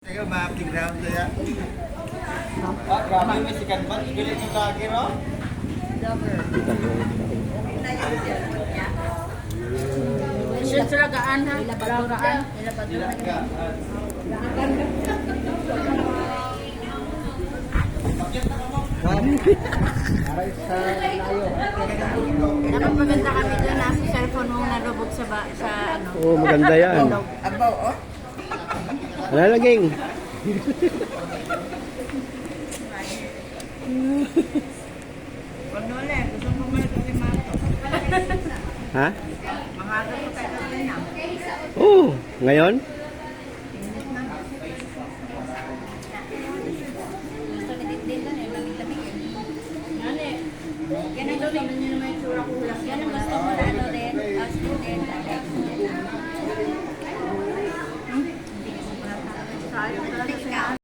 Saya maafin ground saya. Ah, grabe may sikat man. Galing yung lagi, no? Siya talagaan ha. Ilabaduran. Dilagaan. Dapat maganda kami doon. Nasa cellphone mong nalubog sa ano. Oo, maganda yan. Abaw, oh. Lalaging. Pag nole, gusto mo may kalimato. Ha? Mangagal ko tayo na. Oo, ngayon? Gusto ni Dindin doon eh. Lamig-lamig. Yan eh. Ganito din. Yan yung may tsura kulang. Yan ang gusto mo na ano din. Austin din. Sayang talaga siya.